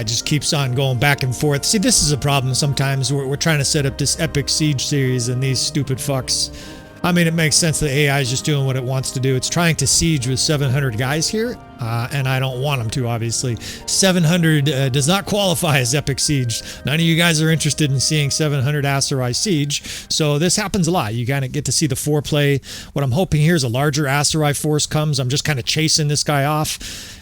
just keeps on going back and forth. See, this is a problem sometimes. We're trying to set up this epic siege series and these stupid fucks. I mean, it makes sense that AI is just doing what it wants to do. It's trying to siege with 700 guys here, and I don't want them to, obviously. 700 does not qualify as epic siege. None of you guys are interested in seeing 700 Aserai siege, so this happens a lot. You kind of get to see the foreplay. What I'm hoping here is a larger Aserai force comes. I'm just kind of chasing this guy off.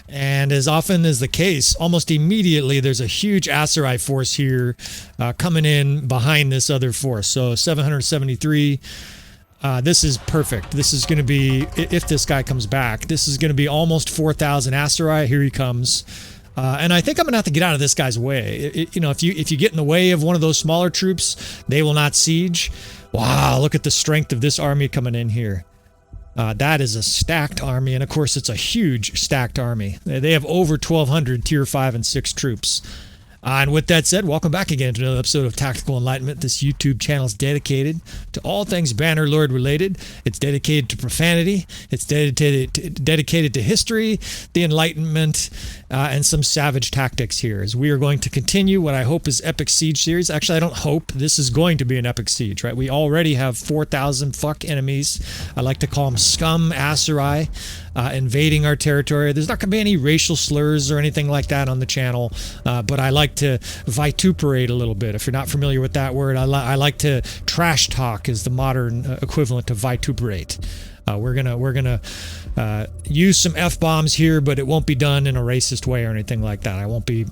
And as often is the case, almost immediately there's a huge Aserai force here coming in behind this other force. So 773. This is perfect. This is going to be, if this guy comes back, this is going to be almost 4,000 Aserai. Here he comes. And I think I'm going to have to get out of this guy's way. You know, if you get in the way of one of those smaller troops, they will not siege. Wow, look at the strength of this army coming in here. That is a stacked army, and of course it's a huge stacked army. They have over 1,200 tier 5 and 6 troops. And with that said, welcome back again to another episode of Tactical Enlightenment. This YouTube channel is dedicated to all things Bannerlord related. It's dedicated to profanity. It's dedicated to history, the Enlightenment, and some savage tactics here. As we are going to continue what I hope is Epic Siege series. Actually, I don't hope. This is going to be an Epic Siege, right? We already have 4,000 fuck enemies. I like to call them scum Aserai. Invading our territory. There's not going to be any racial slurs or anything like that on the channel, but I like to vituperate a little bit. If you're not familiar with that word, I like to trash talk is the modern equivalent to vituperate. We're gonna use some F-bombs here, but it won't be done in a racist way or anything like that. I won't be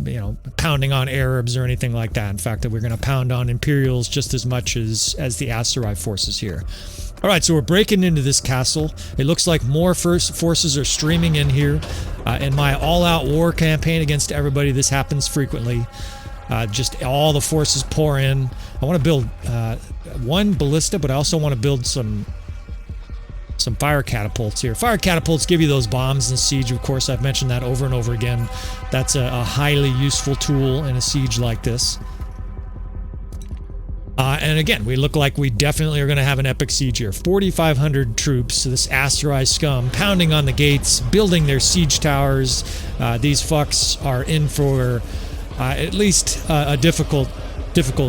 you know, pounding on Arabs or anything like that. In fact, we're gonna pound on Imperials just as much as the Aserai forces here. All right, so we're breaking into this castle. It looks like more forces are streaming in here. In my all-out war campaign against everybody, this happens frequently. Just all the forces pour in. I want to build one ballista, but I also want to build some fire catapults here. Fire catapults give you those bombs in siege, of course. I've mentioned that over and over again. That's a highly useful tool in a siege like this. And again, we look like we definitely are going to have an epic siege here. 4,500 troops, this Aserai scum, pounding on the gates, building their siege towers. These fucks are in for at least a difficult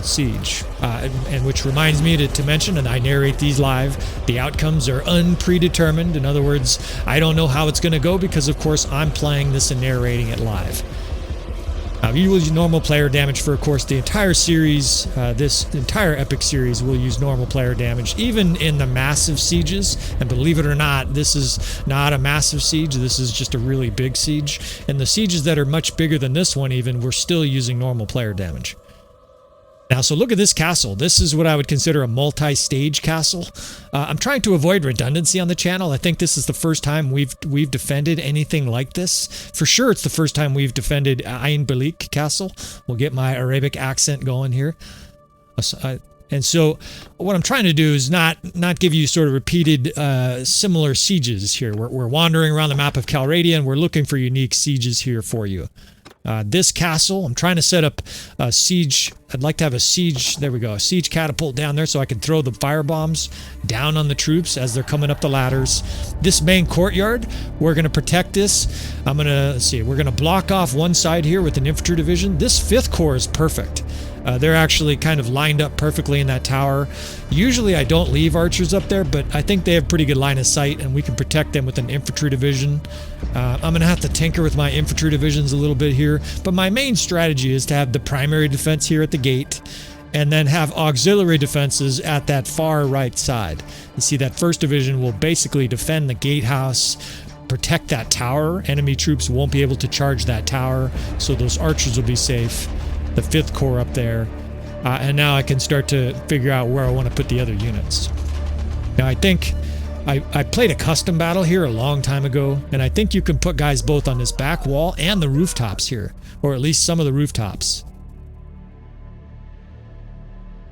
siege. And which reminds me to mention, and I narrate these live, the outcomes are unpredetermined. In other words, I don't know how it's going to go because, of course, I'm playing this and narrating it live. You will use normal player damage for, of course, the entire series. This entire epic series will use normal player damage, even in the massive sieges. And believe it or not, this is not a massive siege. This is just a really big siege. And the sieges that are much bigger than this one even, we're still using normal player damage. Now, so look at this castle. This is what I would consider a multi-stage castle. I'm trying to avoid redundancy on the channel. I think this is the first time we've defended anything like this. For sure, it's the first time we've defended Ain Balik Castle. We'll get my Arabic accent going here. And so what I'm trying to do is not give you sort of repeated similar sieges here. We're wandering around the map of Calradia, and we're looking for unique sieges here for you. This castle, I'm trying to set up a siege. I'd like to have a siege, there we go, a siege catapult down there so I can throw the fire bombs down on the troops as they're coming up the ladders. This main courtyard, we're going to protect this. I'm going to, let's see, we're going to block off one side here with an infantry division. This 5th Corps is perfect. They're actually kind of lined up perfectly in that tower. Usually I don't leave archers up there, but I think they have pretty good line of sight and we can protect them with an infantry division. I'm going to have to tinker with my infantry divisions a little bit here, but my main strategy is to have the primary defense here at the gate and then have auxiliary defenses at that far right side. You see that 1st Division will basically defend the gatehouse, protect that tower. Enemy troops won't be able to charge that tower, so those archers will be safe. The 5th Corps up there, and now I can start to figure out where I want to put the other units. Now I think I played a custom battle here a long time ago, and I think you can put guys both on this back wall and the rooftops here, or at least some of the rooftops.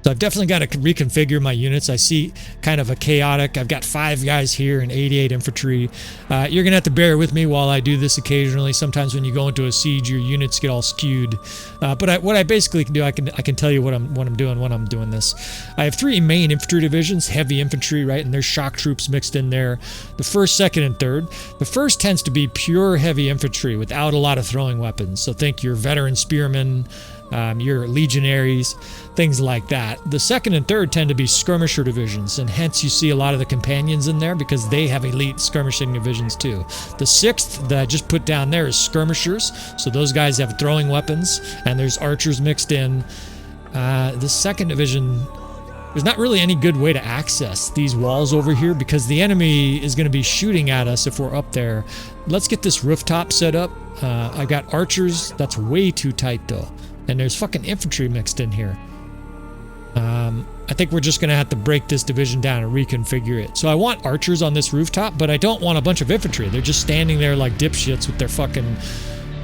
So I've definitely got to reconfigure my units. I see kind of a chaotic. I've got 5 guys here and 88 infantry. You're gonna have to bear with me while I do this occasionally. Sometimes when you go into a siege, your units get all skewed. But what I basically can do, I can tell you what I'm doing when I'm doing this. I have 3 main infantry divisions, heavy infantry, right, and there's shock troops mixed in there. The 1st, 2nd, and 3rd. The 1st tends to be pure heavy infantry without a lot of throwing weapons. So think your veteran spearmen. Your legionaries, things like that. The 2nd and 3rd tend to be skirmisher divisions, and hence you see a lot of the companions in there because they have elite skirmishing divisions too. The 6th that I just put down there is skirmishers, so those guys have throwing weapons, and there's archers mixed in. The 2nd division, there's not really any good way to access these walls over here because the enemy is going to be shooting at us if we're up there. Let's get this rooftop set up. I got archers. That's way too tight though. And there's fucking infantry mixed in here. I think we're just going to have to break this division down and reconfigure it. So I want archers on this rooftop, but I don't want a bunch of infantry. They're just standing there like dipshits with their fucking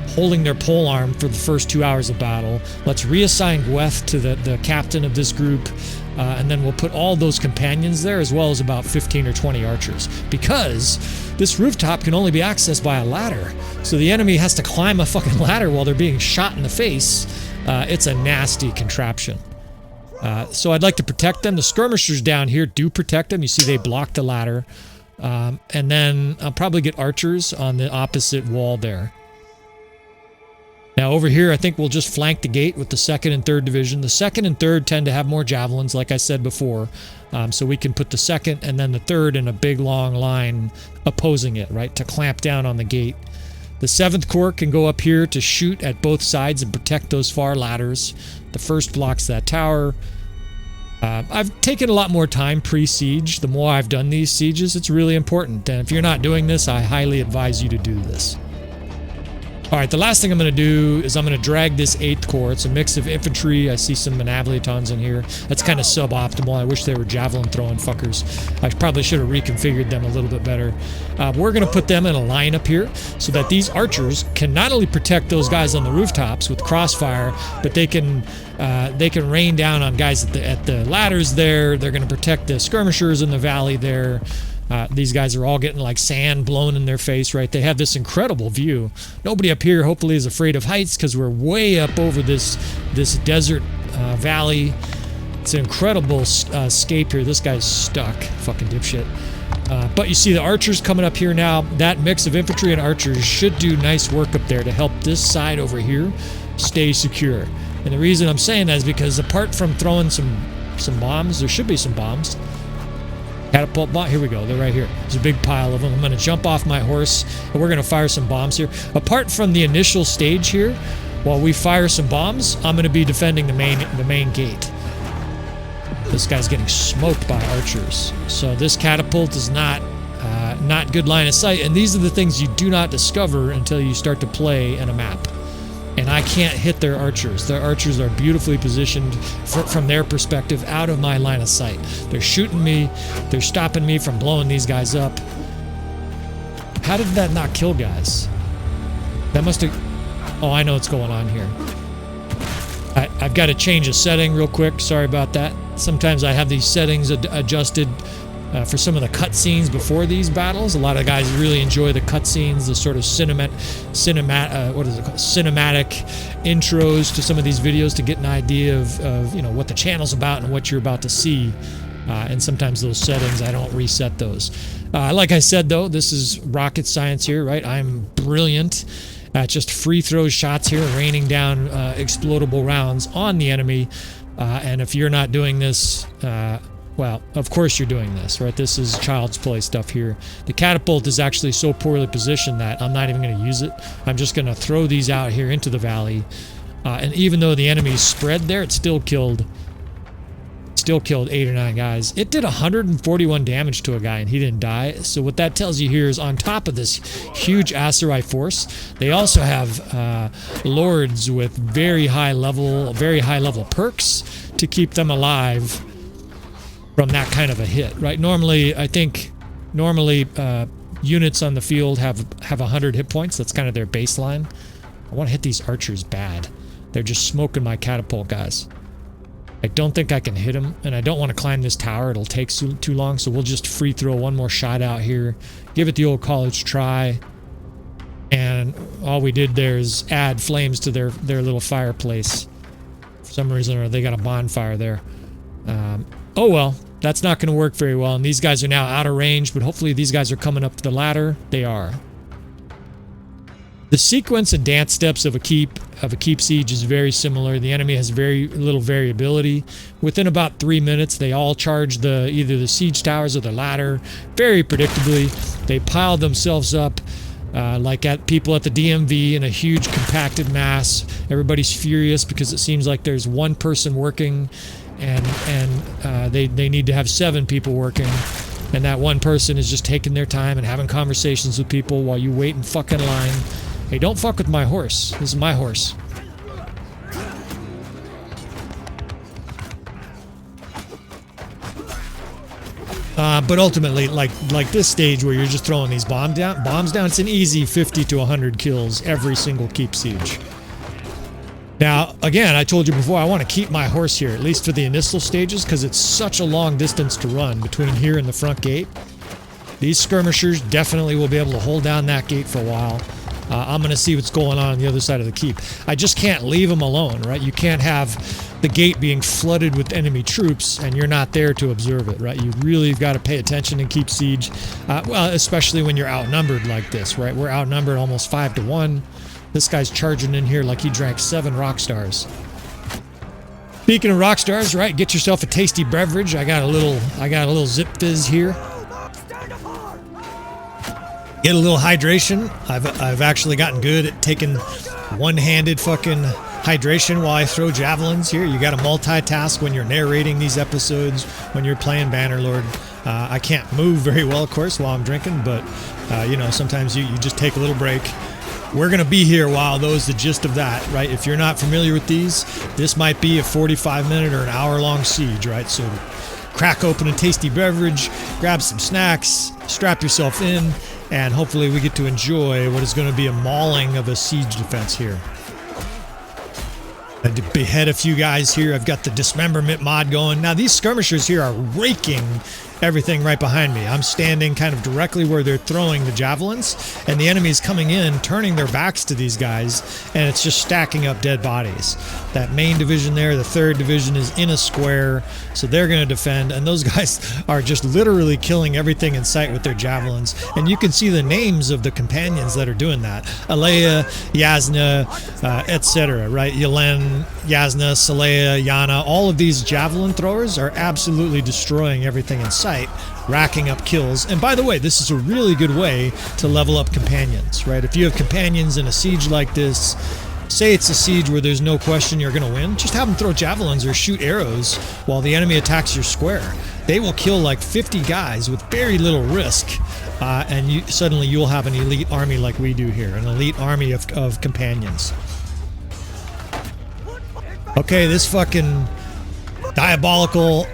holding their pole arm for the first 2 hours of battle. Let's reassign Gweth to the captain of this group. And then we'll put all those companions there as well as about 15 or 20 archers. Because this rooftop can only be accessed by a ladder. So the enemy has to climb a fucking ladder while they're being shot in the face. It's a nasty contraption. So I'd like to protect them. The skirmishers down here do protect them. You see they block the ladder. And then I'll probably get archers on the opposite wall there. Now over here, I think we'll just flank the gate with the 2nd and 3rd division. The 2nd and 3rd tend to have more javelins, like I said before. So we can put the 2nd and then the 3rd in a big long line opposing it, right, to clamp down on the gate. The 7th Corps can go up here to shoot at both sides and protect those far ladders. The 1st blocks that tower. I've taken a lot more time pre-siege. The more I've done these sieges, it's really important. And if you're not doing this, I highly advise you to do this. Alright, the last thing I'm going to do is I'm going to drag this 8th Corps. It's a mix of infantry. I see some Manabliatons in here. That's kind of suboptimal. I wish they were javelin throwing fuckers. I probably should have reconfigured them a little bit better. We're going to put them in a line up here so that these archers can not only protect those guys on the rooftops with crossfire, but they can rain down on guys at the ladders there. They're going to protect the skirmishers in the valley there. These guys are all getting like sand blown in their face, right? They have this incredible view. Nobody up here hopefully is afraid of heights because we're way up over this desert valley. It's an incredible scape here. This guy's stuck. Fucking dipshit. But you see the archers coming up here now. That mix of infantry and archers should do nice work up there to help this side over here stay secure. And the reason I'm saying that is because apart from throwing some bombs, there should be some bombs. Catapult bomb. Here we go. They're right here. There's a big pile of them. I'm going to jump off my horse and we're going to fire some bombs here. Apart from the initial stage here, while we fire some bombs, I'm going to be defending the main gate. This guy's getting smoked by archers. So this catapult is not good line of sight. And these are the things you do not discover until you start to play in a map. And I can't hit their archers. Their archers are beautifully positioned from their perspective out of my line of sight. They're shooting me. They're stopping me from blowing these guys up. How did that not kill guys? That must have... Oh, I know what's going on here. I've got to change a setting real quick. Sorry about that. Sometimes I have these settings adjusted for some of the cutscenes before these battles. A lot of guys really enjoy the cutscenes, the sort of cinematic intros to some of these videos to get an idea of you know what the channel's about and what you're about to see. And sometimes those settings, I don't reset those. Like I said, though, this is rocket science here, right? I'm brilliant at just free throw shots here, raining down explodable rounds on the enemy. And if you're not doing this, well, of course you're doing this, right? This is child's play stuff here. The catapult is actually so poorly positioned that I'm not even going to use it. I'm just going to throw these out here into the valley. And even though the enemy's spread there, it still killed 8 or 9 guys. It did 141 damage to a guy and he didn't die. So what that tells you here is on top of this huge Aserai force, they also have lords with very high level perks to keep them alive from that kind of a hit, right? Normally units on the field have 100 hit points. That's kind of their baseline. I want to hit these archers bad. They're just smoking my catapult guys. I don't think I can hit him, and I don't want to climb this tower. It'll take too long, so we'll just free throw one more shot out here. Give it the old college try. And all we did there is add flames to their little fireplace. For some reason, or they got a bonfire there. Oh well, that's not going to work very well. And these guys are now out of range, but hopefully these guys are coming up the ladder. They are. The sequence and dance steps of a keep siege is very similar. The enemy has very little variability. Within about 3 minutes, they all charge either the siege towers or the ladder very predictably. They pile themselves up like at people at the DMV in a huge compacted mass. Everybody's furious because it seems like there's one person working, and they need to have 7 people working. And that one person is just taking their time and having conversations with people while you wait in fucking line. Hey, don't fuck with my horse. This is my horse. But ultimately, like this stage where you're just throwing these bombs down, it's an easy 50 to 100 kills every single keep siege. Now, again, I told you before, I want to keep my horse here, at least for the initial stages, because it's such a long distance to run between here and the front gate. These skirmishers definitely will be able to hold down that gate for a while. I'm going to see what's going on the other side of the keep. I just can't leave them alone, right? You can't have the gate being flooded with enemy troops and you're not there to observe it, right? You really got to pay attention and keep siege. Well, especially when you're outnumbered like this, right? We're outnumbered almost 5 to 1. This guy's charging in here like he drank 7 rock stars. Speaking of rock stars, right? Get yourself a tasty beverage. I got a little zip fizz here. Get a little hydration. I've actually gotten good at taking one-handed fucking hydration while I throw javelins here. You got to multitask when you're narrating these episodes, when you're playing Bannerlord. I can't move very well, of course, while I'm drinking, but you know, sometimes you just take a little break. We're going to be here while those, the gist of that, right? If you're not familiar with these, this might be a 45-minute or an hour-long siege, right? So crack open a tasty beverage, grab some snacks, strap yourself in, and hopefully we get to enjoy what is going to be a mauling of a siege defense here. I had to behead a few guys here. I've got the dismemberment mod going. Now these skirmishers here are raking everything right behind me. I'm standing kind of directly where they're throwing the javelins, and the enemy's coming in, turning their backs to these guys, and it's just stacking up dead bodies. That main division there, the 3rd division, is in a square, so they're going to defend, and those guys are just literally killing everything in sight with their javelins. And you can see the names of the companions that are doing that. Alea, Yasna, etc., right? Yelen, Yasna, Saleya, Yana, all of these javelin throwers are absolutely destroying everything in sight, racking up kills. And by the way, this is a really good way to level up companions, right? If you have companions in a siege like this, say it's a siege where there's no question you're going to win, just have them throw javelins or shoot arrows while the enemy attacks your square. They will kill like 50 guys with very little risk, and suddenly you'll have an elite army like we do here, an elite army of companions. Okay, this fucking diabolical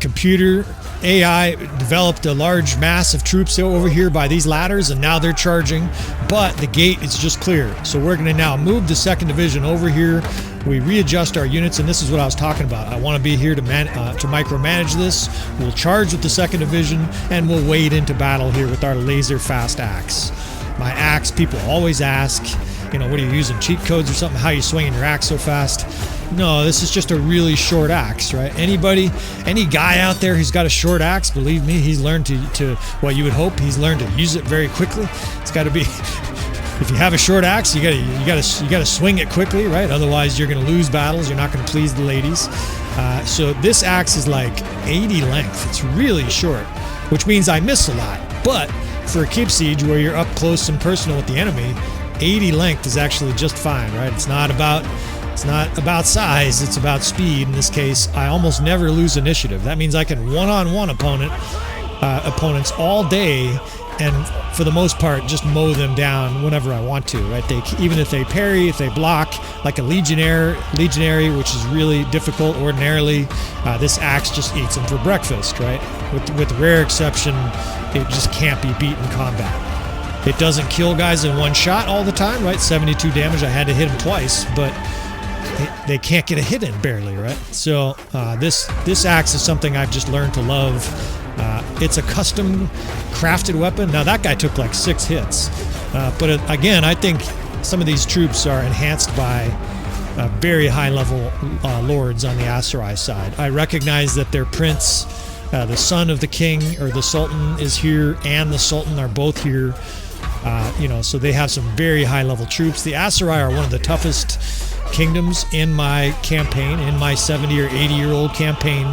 computer AI developed a large mass of troops over here by these ladders, and now they're charging, but the gate is just clear. So we're going to now move the 2nd division over here. We readjust our units, and this is what I was talking about. I want to be here to micromanage this. We'll charge with the 2nd division, and we'll wade into battle here with our laser fast axe. My axe, people always ask, you know, what are you using, cheat codes or something? How are you swinging your axe so fast? No, this is just a really short axe, right? Any guy out there who's got a short axe, believe me, he's learned to well, you would hope he's learned to use it very quickly. It's got to be, if you have a short axe, you gotta swing it quickly, right? Otherwise, you're gonna lose battles. You're not gonna please the ladies. So this axe is like 80 length. It's really short, which means I miss a lot. But for a keep siege where you're up close and personal with the enemy, 80 length is actually just fine, right? It's not about size, it's about speed. In this case, I almost never lose initiative. That means I can one-on-one opponents all day, and for the most part, just mow them down whenever I want to, right? Even if they parry, if they block, like a legionary, which is really difficult ordinarily, this axe just eats them for breakfast, right? With rare exception, it just can't be beat in combat. It doesn't kill guys in one shot all the time, right? 72 damage, I had to hit him twice, but they can't get a hit in barely, right? So this axe is something I've just learned to love. It's a custom crafted weapon. Now that guy took like 6 hits, but again, I think some of these troops are enhanced by very high level lords on the Aserai side. I recognize that their prince, the son of the king or the sultan, is here, and the sultan are both here. You know, so they have some very high level troops. The Aserai are one of the toughest kingdoms in my campaign, in my 70 or 80-year-old campaign.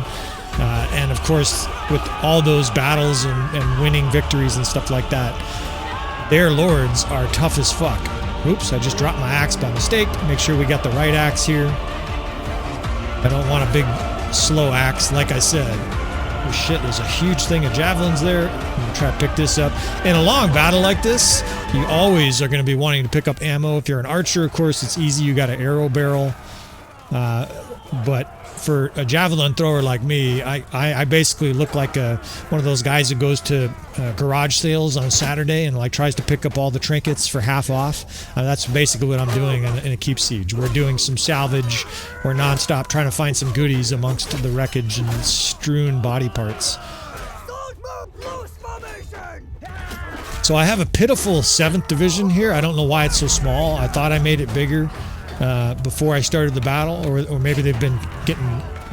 And of course, with all those battles and winning victories and stuff like that, their lords are tough as fuck. Oops, I just dropped my axe by mistake. Make sure we got the right axe here. I don't want a big, slow axe, like I said. Oh shit, there's a huge thing of javelins there. I'm gonna try to pick this up. In a long battle like this, you always are gonna be wanting to pick up ammo. If you're an archer, of course, it's easy. You got an arrow barrel. But for a javelin thrower like me, I basically look like one of those guys who goes to garage sales on Saturday and like tries to pick up all the trinkets for half off. That's basically what I'm doing in a keep siege. We're doing some salvage. We're nonstop trying to find some goodies amongst the wreckage and strewn body parts. So I have a pitiful 7th division here. I don't know why it's so small. I thought I made it bigger before I started the battle, or maybe they've been getting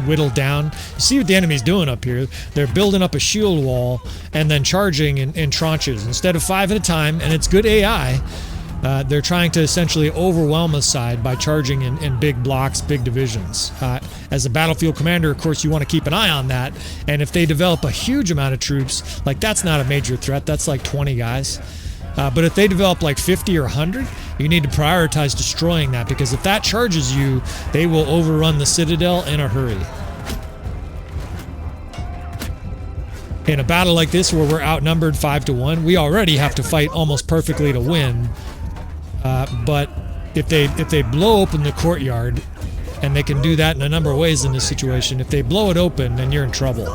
whittled down. You see what the enemy's doing up here. They're building up a shield wall and then charging in tranches instead of 5 at a time, and it's good AI. They're trying to essentially overwhelm us side by charging in big blocks, big divisions. As a battlefield commander, of course, you want to keep an eye on that, and if they develop a huge amount of troops, like that's not a major threat, that's like 20 guys. But if they develop like 50 or 100, you need to prioritize destroying that, because if that charges you, they will overrun the citadel in a hurry. In a battle like this where we're outnumbered 5-1, we already have to fight almost perfectly to win. But if they blow open the courtyard, and they can do that in a number of ways in this situation, if they blow it open, then you're in trouble.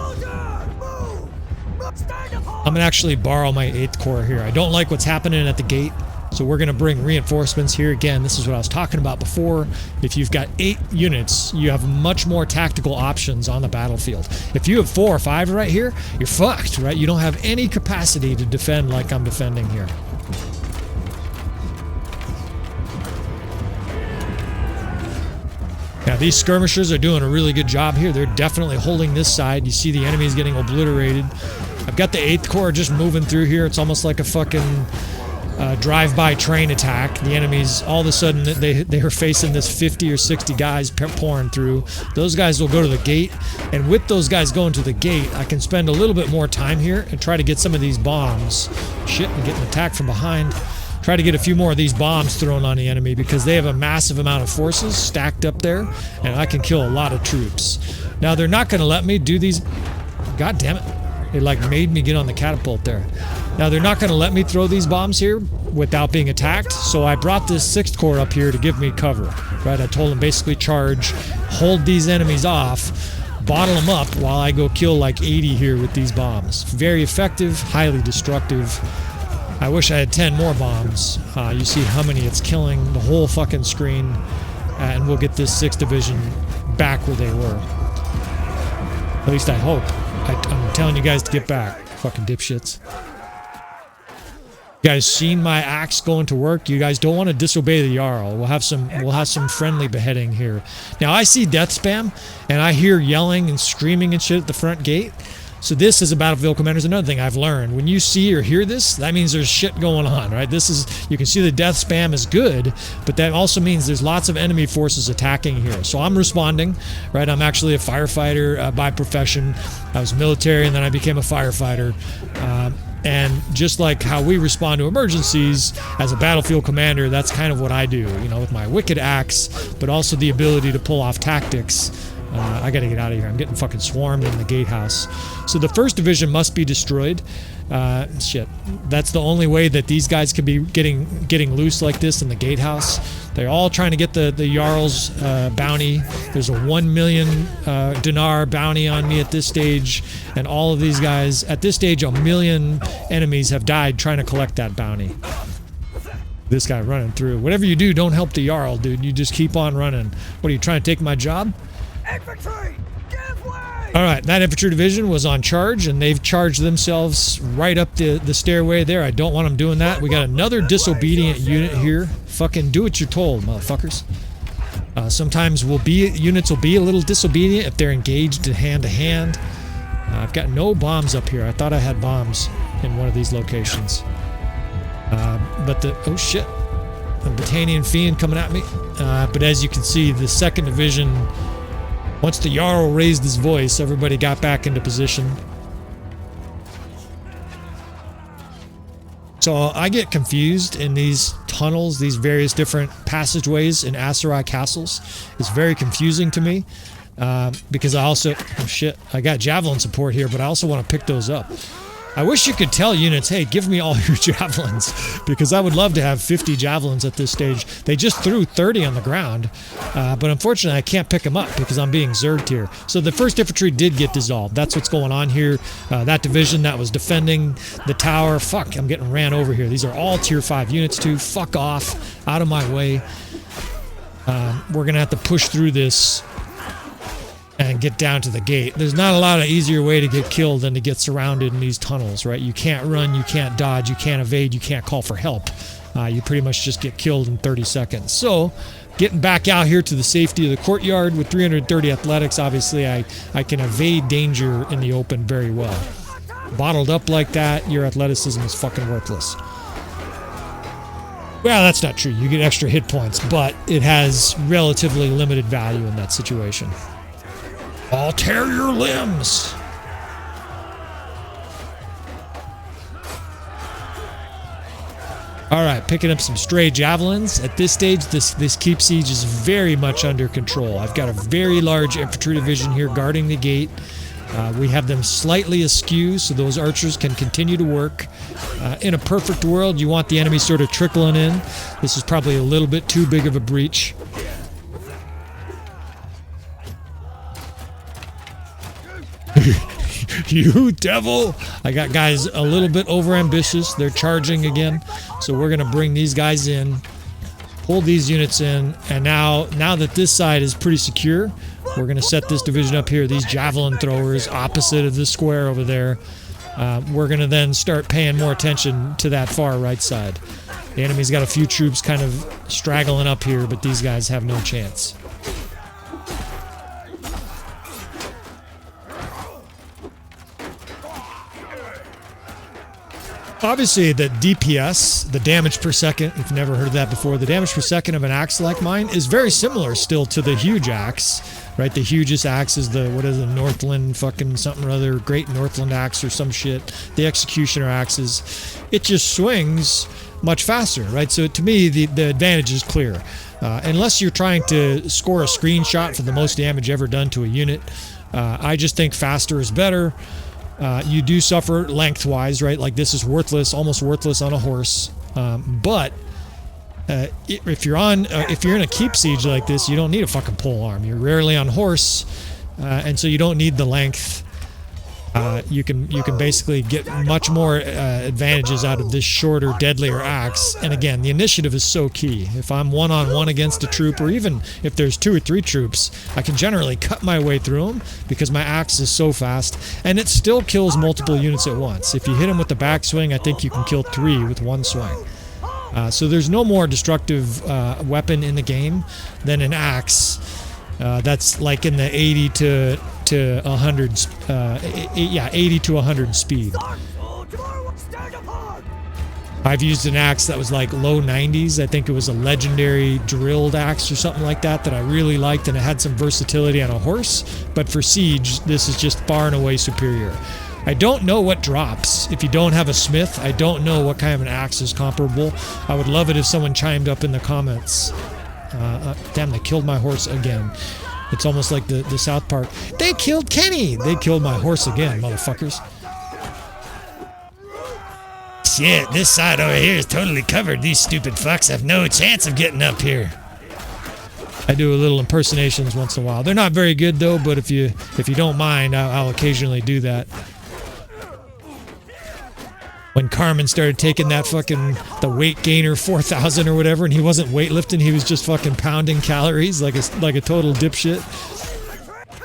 I'm gonna actually borrow my 8th Corps here. I don't like what's happening at the gate, so we're gonna bring reinforcements here. Again, this is what I was talking about before. If you've got 8 units, you have much more tactical options on the battlefield. If you have 4 or 5 right here, you're fucked, right? You don't have any capacity to defend like I'm defending here. Now these skirmishers are doing a really good job here. They're definitely holding this side. You see the enemy's getting obliterated. I've got the 8th Corps just moving through here. It's almost like a fucking drive-by train attack. The enemies, all of a sudden, they are facing this 50 or 60 guys pouring through. Those guys will go to the gate, and with those guys going to the gate, I can spend a little bit more time here and try to get some of these bombs. Shit, I'm getting attacked from behind. Try to get a few more of these bombs thrown on the enemy, because they have a massive amount of forces stacked up there, and I can kill a lot of troops. Now, they're not going to let me do these... God damn it. It like made me get on the catapult there. Now they're not going to let me throw these bombs here without being attacked, so I brought this 6th Corps up here to give me cover. Right? I told them basically charge, hold these enemies off, bottle them up while I go kill like 80 here with these bombs. Very effective, highly destructive. I wish I had 10 more bombs. You see how many it's killing, the whole fucking screen, and we'll get this 6th Division back where they were. At least I hope. I'm telling you guys to get back, fucking dipshits. You guys seen my axe going to work? You guys don't want to disobey the Jarl. We'll have some friendly beheading here. Now I see death spam, and I hear yelling and screaming and shit at the front gate. So this as a battlefield commander is another thing I've learned. When you see or hear this, that means there's shit going on, right? This is, you can see the death spam is good, but that also means there's lots of enemy forces attacking here. So I'm responding, right? I'm actually a firefighter by profession. I was military and then I became a firefighter. And just like how we respond to emergencies as a battlefield commander, that's kind of what I do, you know, with my wicked axe, but also the ability to pull off tactics. I gotta get out of here. I'm getting fucking swarmed in the gatehouse. So the 1st Division must be destroyed. Shit. That's the only way that these guys can be getting loose like this in the gatehouse. They're all trying to get the Jarl's bounty. There's a 1 million dinar bounty on me at this stage, and all of these guys, at this stage, 1 million enemies have died trying to collect that bounty. This guy running through. Whatever you do, don't help the Jarl, dude. You just keep on running. What, are you trying to take my job? Infantry, give way! Alright, that infantry division was on charge, and they've charged themselves right up the stairway there. I don't want them doing that. We got another disobedient unit here. Fucking do what you're told, motherfuckers. Sometimes units will be a little disobedient if they're engaged hand to hand. I've got no bombs up here. I thought I had bombs in one of these locations. Oh shit, a Britannian Fiend coming at me. But as you can see, the 2nd Division, once the Jarl raised his voice, everybody got back into position. So I get confused in these tunnels, these various different passageways in Aserai castles. It's very confusing to me because I also, oh shit, I got javelin support here, but I also want to pick those up. I wish you could tell units, hey, give me all your javelins, because I would love to have 50 javelins at this stage. They just threw 30 on the ground, but unfortunately I can't pick them up because I'm being zerged here. So the 1st Infantry did get dissolved. That's what's going on here. That division that was defending the tower, fuck, I'm getting ran over here. These are all tier 5 units too. Fuck off, out of my way. We're going to have to push through this and get down to the gate. There's not a lot of easier way to get killed than to get surrounded in these tunnels, right? You can't run, you can't dodge, you can't evade, you can't call for help. You pretty much just get killed in 30 seconds. So, getting back out here to the safety of the courtyard with 330 athletics, obviously I can evade danger in the open very well. Bottled up like that, your athleticism is fucking worthless. Well, that's not true. You get extra hit points, but it has relatively limited value in that situation. I'll tear your limbs. All right, picking up some stray javelins. At this stage, this keep siege is very much under control. I've got a very large infantry division here guarding the gate. We have them slightly askew so those archers can continue to work. In a perfect world, you want the enemy sort of trickling in. This is probably a little bit too big of a breach. You devil! I got guys a little bit overambitious. They're charging again. So we're going to bring these guys in, pull these units in, and now that this side is pretty secure, we're going to set this division up here. These javelin throwers opposite of the square over there. We're going to then start paying more attention to that far right side. The enemy's got a few troops kind of straggling up here, but these guys have no chance. Obviously, the DPS, the damage per second, if you've never heard of that before, the damage per second of an axe like mine is very similar still to the huge axe, right? The hugest axe is the, what is it, Northland fucking something or other, Great Northland axe or some shit. The Executioner axes. It just swings much faster, right? So to me, the advantage is clear. Unless you're trying to score a screenshot for the most damage ever done to a unit, I just think faster is better. You do suffer lengthwise, right? Like this is worthless, almost worthless on a horse. But if you're in a keep siege like this, you don't need a fucking pole arm. You're rarely on horse, and so you don't need the length. You can basically get much more advantages out of this shorter, deadlier axe. And again, the initiative is so key. If I'm one-on-one against a troop, or even if there's 2 or 3 troops, I can generally cut my way through them because my axe is so fast, and it still kills multiple units at once. If you hit them with the backswing, I think you can kill 3 with 1 swing. So there's no more destructive weapon in the game than an axe. That's like in the 80 to 100, 80 to 100 speed. I've used an axe that was like low 90s. I think it was a legendary drilled axe or something like that I really liked, and it had some versatility on a horse. But for siege, this is just far and away superior. I don't know what drops if you don't have a smith. I don't know what kind of an axe is comparable. I would love it if someone chimed up in the comments. Damn, they killed my horse again. It's almost like the South Park. They killed Kenny! They killed my horse again, motherfuckers. Shit, this side over here is totally covered. These stupid fucks have no chance of getting up here. I do a little impersonations once in a while. They're not very good though, but if you don't mind, I'll occasionally do that. When Carmen started taking that fucking, the weight gainer 4,000 or whatever, and he wasn't weightlifting, he was just fucking pounding calories like a total dipshit.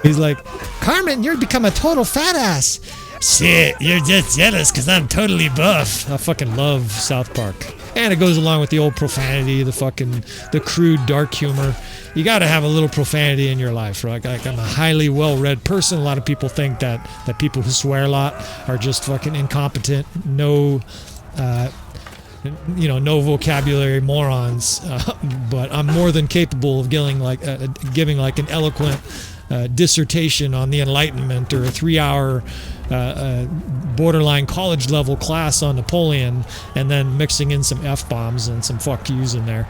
He's like, Carmen, you've become a total fat ass. Shit, you're just jealous because I'm totally buff. I fucking love South Park. And it goes along with the old profanity, the crude dark humor. You got to have a little profanity in your life, right? Like, I'm a highly well-read person. A lot of people think that people who swear a lot are just fucking incompetent, no vocabulary morons. But I'm more than capable of giving like an eloquent dissertation on the Enlightenment, or a 3-hour borderline college level class on Napoleon, and then mixing in some F-bombs and some fuck yous in there.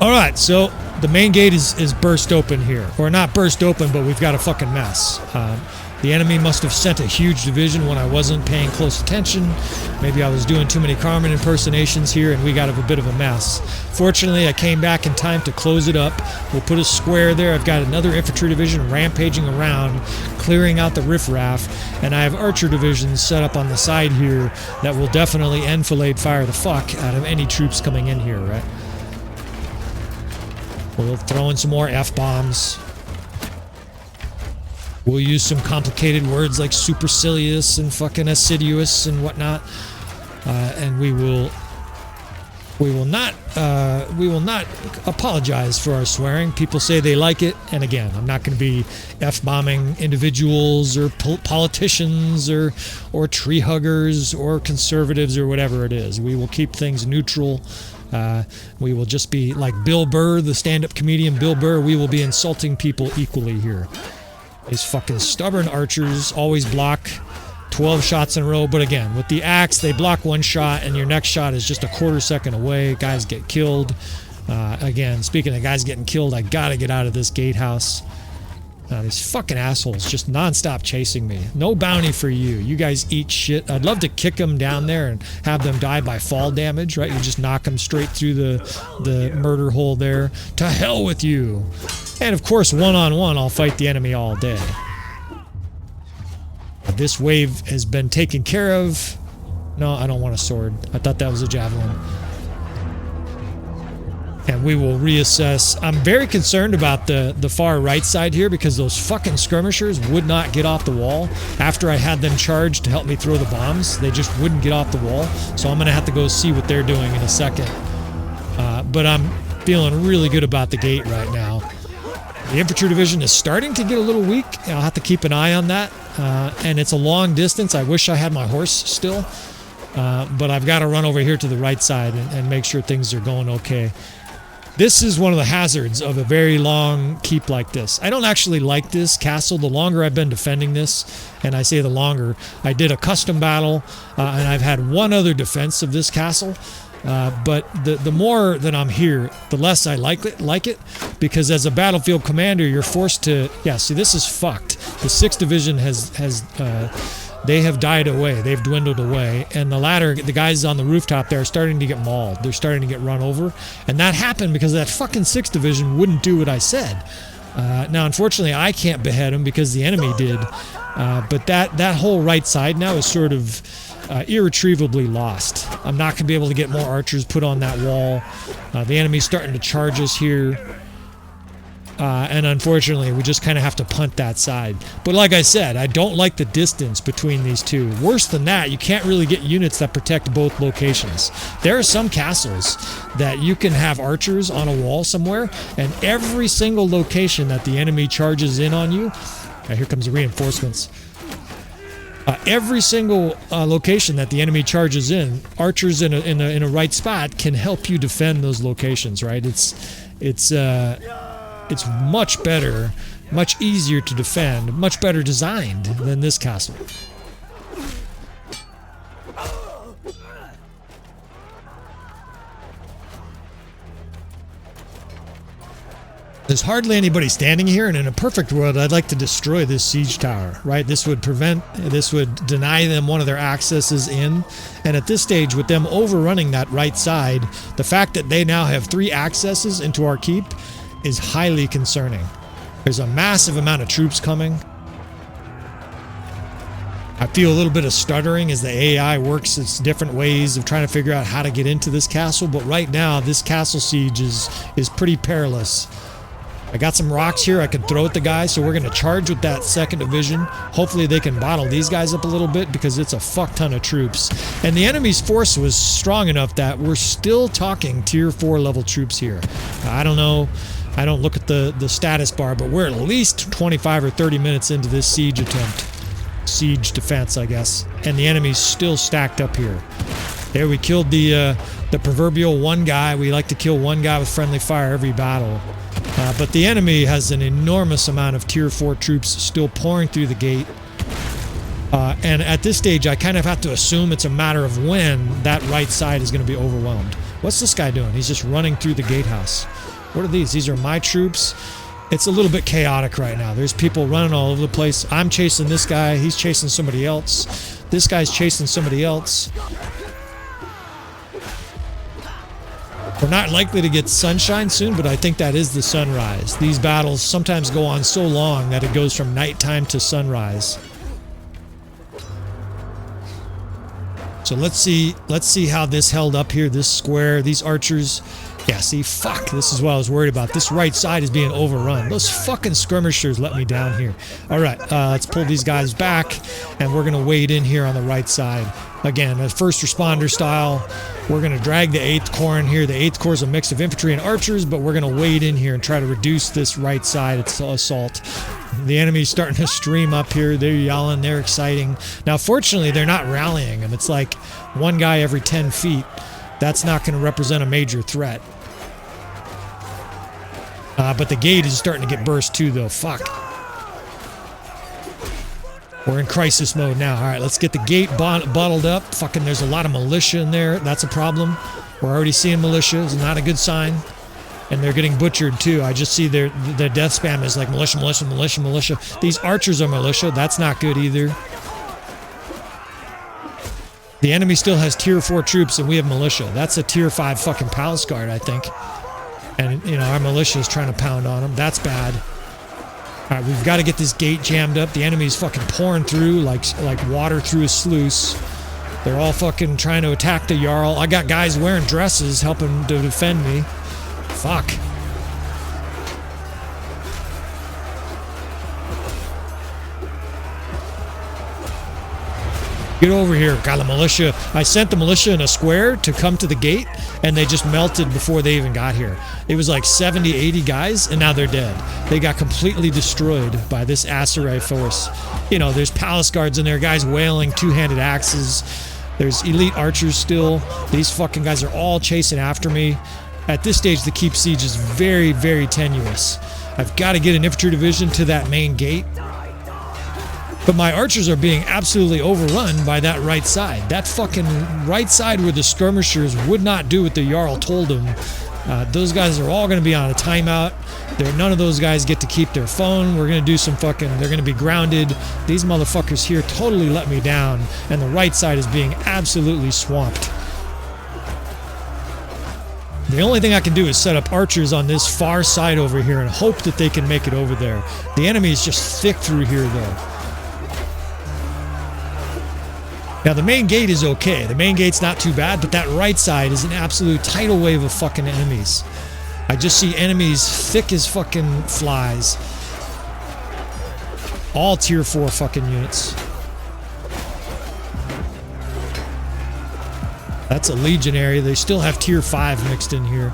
Alright, so the main gate is burst open here. Or not burst open, but we've got a fucking mess. The enemy must have sent a huge division when I wasn't paying close attention. Maybe I was doing too many Carmen impersonations here, and we got a bit of a mess. Fortunately, I came back in time to close it up. We'll put a square there. I've got another infantry division rampaging around, clearing out the riffraff, and I have archer divisions set up on the side here that will definitely enfilade fire the fuck out of any troops coming in here, right? We'll throw in some more F-bombs. We'll use some complicated words like supercilious and fucking assiduous and whatnot, and we will not apologize for our swearing. People say they like it, and again, I'm not going to be F-bombing individuals or politicians or tree huggers or conservatives or whatever it is. We will keep things neutral. We will just be like Bill Burr, the stand-up comedian Bill Burr. We will be insulting people equally here. These fucking stubborn archers always block 12 shots in a row, but again, with the axe, they block one shot, and your next shot is just a quarter second away. Guys get killed. Again, speaking of guys getting killed, I gotta get out of this gatehouse. These fucking assholes just non-stop chasing me. No bounty for you. You guys eat shit. I'd love to kick them down there and have them die by fall damage, right? You just knock them straight through the murder hole there. To hell with you. And of course, one-on-one, I'll fight the enemy all day. This wave has been taken care of. No, I don't want a sword. I thought that was a javelin. And we will reassess. I'm very concerned about the far right side here, because those fucking skirmishers would not get off the wall. After I had them charged to help me throw the bombs, they just wouldn't get off the wall. So I'm going to have to go see what they're doing in a second. But I'm feeling really good about the gate right now. The infantry division is starting to get a little weak. I'll have to keep an eye on that. And it's a long distance. I wish I had my horse still. But I've got to run over here to the right side and make sure things are going okay. This is one of the hazards of a very long keep like this. I don't actually like this castle. The longer I've been defending this, and I say the longer, I did a custom battle, and I've had one other defense of this castle. But the more that I'm here, the less I like it, because as a battlefield commander, you're forced to, yeah, see, this is fucked. The 6th Division they have died away. They've dwindled away. And the guys on the rooftop there are starting to get mauled. They're starting to get run over. And that happened because that fucking 6th Division wouldn't do what I said. Now, unfortunately, I can't behead them because the enemy did. But that whole right side now is sort of irretrievably lost. I'm not going to be able to get more archers put on that wall. The enemy's starting to charge us here. And unfortunately, we just kind of have to punt that side. But like I said, I don't like the distance between these two. Worse than that, you can't really get units that protect both locations. There are some castles that you can have archers on a wall somewhere, and every single location that the enemy charges in on you... here comes the reinforcements. Every single location that the enemy charges in, archers in a right spot can help you defend those locations, right? It's much better, much easier to defend, much better designed than this castle. There's hardly anybody standing here, and in a perfect world, I'd like to destroy this siege tower, right? This would deny them one of their accesses in. And at this stage, with them overrunning that right side, the fact that they now have 3 accesses into our keep is highly concerning. There's a massive amount of troops coming. I feel a little bit of stuttering as the AI works its different ways of trying to figure out how to get into this castle, but right now this castle siege is pretty perilous. I got some rocks here I could throw at the guys, so we're going to charge with that 2nd Division. Hopefully they can bottle these guys up a little bit because it's a fuck ton of troops. And the enemy's force was strong enough that we're still talking tier 4 level troops here. I don't know. I don't look at the status bar, but we're at least 25 or 30 minutes into this siege attempt. Siege defense, I guess. And the enemy's still stacked up here. There, we killed the proverbial one guy. We like to kill one guy with friendly fire every battle. But the enemy has an enormous amount of tier 4 troops still pouring through the gate. And at this stage, I kind of have to assume it's a matter of when that right side is going to be overwhelmed. What's this guy doing? He's just running through the gatehouse. What are these? These are my troops. It's a little bit chaotic right now. There's people running all over the place. I'm chasing this guy. He's chasing somebody else. This guy's chasing somebody else. We're not likely to get sunshine soon, but I think that is the sunrise. These battles sometimes go on so long that it goes from nighttime to sunrise. So let's see how this held up here, this square, these archers. Yeah, see, fuck, this is what I was worried about. This right side is being overrun. Those fucking skirmishers let me down here. All right, let's pull these guys back, and we're going to wade in here on the right side. Again, a first responder style. We're going to drag the 8th Corps in here. The 8th Corps is a mix of infantry and archers, but we're going to wade in here and try to reduce this right side assault. The enemy's starting to stream up here. They're yelling. They're exciting. Now, fortunately, they're not rallying them. It's like one guy every 10 feet. That's not going to represent a major threat. But the gate is starting to get burst too, though. Fuck. We're in crisis mode now. All right, let's get the gate bottled up. Fucking, there's a lot of militia in there. That's a problem. We're already seeing militia. It's not a good sign. And they're getting butchered too. I just see their death spam is like militia, militia, militia, militia. These archers are militia. That's not good either. The enemy still has tier 4 troops and we have militia. That's a tier 5 fucking palace guard, I think. And, you know, our militia is trying to pound on them. That's bad. All right, we've got to get this gate jammed up. The enemy's fucking pouring through like water through a sluice. They're all fucking trying to attack the Jarl. I got guys wearing dresses helping to defend me. Fuck. Get over here. Got the militia. I sent the militia in a square to come to the gate, and they just melted before they even got here. It was like 70, 80 guys, and now they're dead. They got completely destroyed by this Aserai force. You know, there's palace guards in there, guys wailing, two-handed axes. There's elite archers still. These fucking guys are all chasing after me. At this stage, the keep siege is very, very tenuous. I've got to get an infantry division to that main gate. But my archers are being absolutely overrun by that right side. That fucking right side where the skirmishers would not do what the Jarl told them. Those guys are all going to be on a timeout. None of those guys get to keep their phone. We're going to do some fucking... They're going to be grounded. These motherfuckers here totally let me down. And the right side is being absolutely swamped. The only thing I can do is set up archers on this far side over here and hope that they can make it over there. The enemy is just thick through here, though. Now, the main gate is okay. The main gate's not too bad, but that right side is an absolute tidal wave of fucking enemies. I just see enemies thick as fucking flies. All tier 4 fucking units. That's a legionary. They still have tier 5 mixed in here.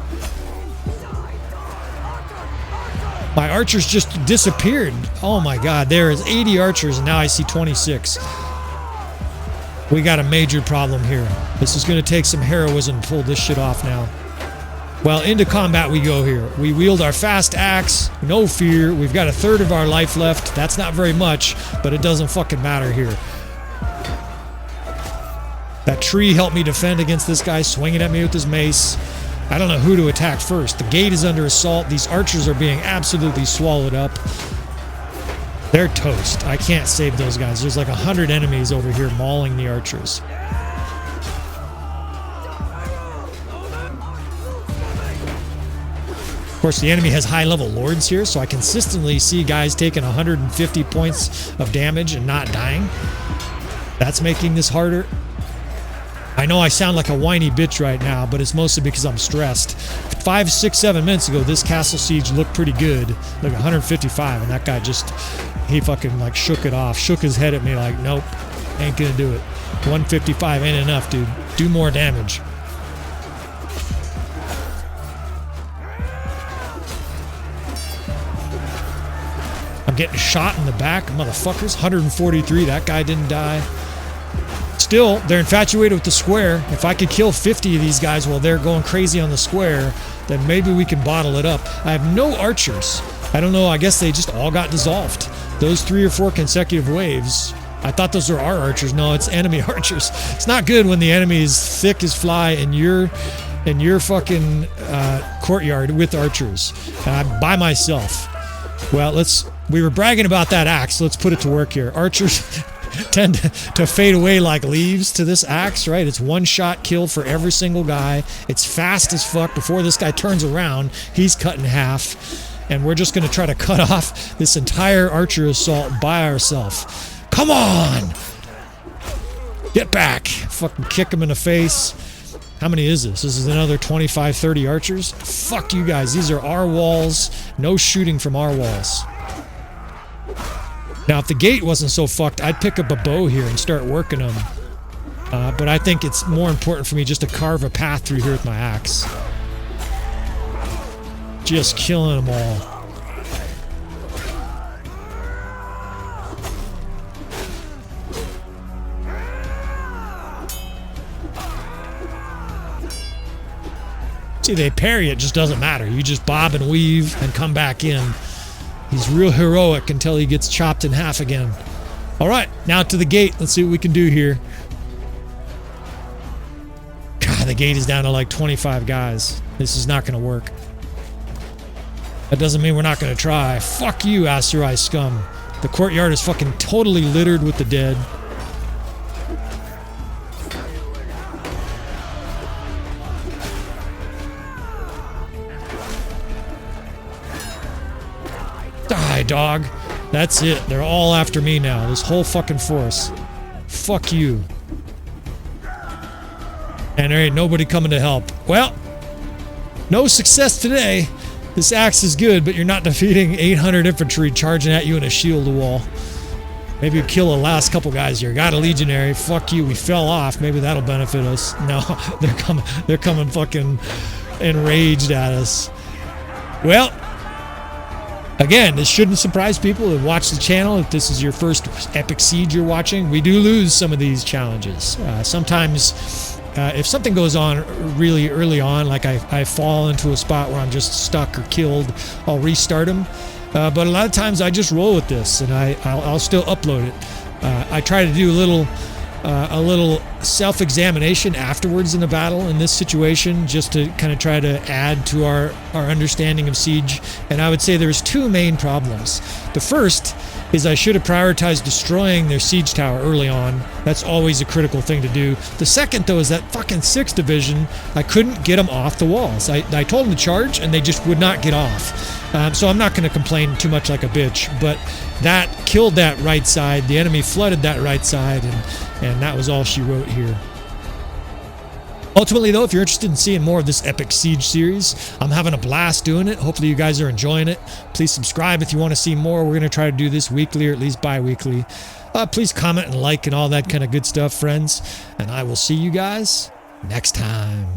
My archers just disappeared. Oh my god, there is 80 archers and now I see 26. We got a major problem here. This is going to take some heroism to pull this shit off now. Well, into combat we go here. We wield our fast axe, no fear. We've got a third of our life left. That's not very much, but it doesn't fucking matter here. That tree helped me defend against this guy swinging at me with his mace. I don't know who to attack first. The gate is under assault. These archers are being absolutely swallowed up. They're toast. I can't save those guys. There's like 100 enemies over here mauling the archers. Of course, the enemy has high-level lords here, so I consistently see guys taking 150 points of damage and not dying. That's making this harder. I know I sound like a whiny bitch right now, but it's mostly because I'm stressed. 5, 6, 7 minutes ago, this castle siege looked pretty good. Like 155, and that guy just, he fucking like shook it off. Shook his head at me like, nope, ain't gonna do it. 155 ain't enough, dude. Do more damage. I'm getting shot in the back, motherfuckers. 143, that guy didn't die. Still, they're infatuated with the square. If I could kill 50 of these guys while they're going crazy on the square, then maybe we can bottle it up. I have no archers. I don't know, I guess they just all got dissolved. Those 3 or 4 consecutive waves, I thought those were our archers. No, it's enemy archers. It's not good when the enemy is thick as fly and you're in your fucking courtyard with archers. And I'm by myself. Well, we were bragging about that axe. Let's put it to work here. Archers tend to fade away like leaves to this axe, right? It's one shot kill for every single guy. It's fast as fuck. Before this guy turns around, he's cut in half. And we're just going to try to cut off this entire archer assault by ourselves. Come on! Get back! Fucking kick him in the face. How many is this? This is another 25, 30 archers? Fuck you guys. These are our walls. No shooting from our walls. Now, if the gate wasn't so fucked, I'd pick up a bow here and start working them. But I think it's more important for me just to carve a path through here with my axe. Just killing them all. See, they parry, it just doesn't matter. You just bob and weave and come back in. He's real heroic until he gets chopped in half again. All right, now to the gate. Let's see what we can do here. God, the gate is down to like 25 guys. This is not going to work. That doesn't mean we're not going to try. Fuck you, Aserai scum. The courtyard is fucking totally littered with the dead. Die, dog. That's it. They're all after me now. This whole fucking force. Fuck you. And there ain't nobody coming to help. Well, no success today. This axe is good, but you're not defeating 800 infantry charging at you in a shield wall. Maybe you kill the last couple guys here. Got a legionary. Fuck you. We fell off. Maybe that'll benefit us. No, they're coming fucking enraged at us. Well, again, this shouldn't surprise people that watch the channel. If this is your first epic siege you're watching, we do lose some of these challenges. Sometimes, if something goes on really early on, like I fall into a spot where I'm just stuck or killed, I'll restart them. But a lot of times I just roll with this, and I'll still upload it. I try to do a little self-examination afterwards in the battle in this situation, just to kind of try to add to our understanding of siege. And I would say there's 2 main problems. The first is I should have prioritized destroying their siege tower early on. That's always a critical thing to do. The second, though, is that fucking 6th division, I couldn't get them off the walls. I told them to charge, and they just would not get off. So I'm not going to complain too much like a bitch, but that killed that right side. The enemy flooded that right side, and that was all she wrote here. Ultimately, though, if you're interested in seeing more of this epic siege series, I'm having a blast doing it. Hopefully you guys are enjoying it. Please subscribe if you want to see more. We're going to try to do this weekly or at least bi-weekly. Please comment and like and all that kind of good stuff, friends. And I will see you guys next time.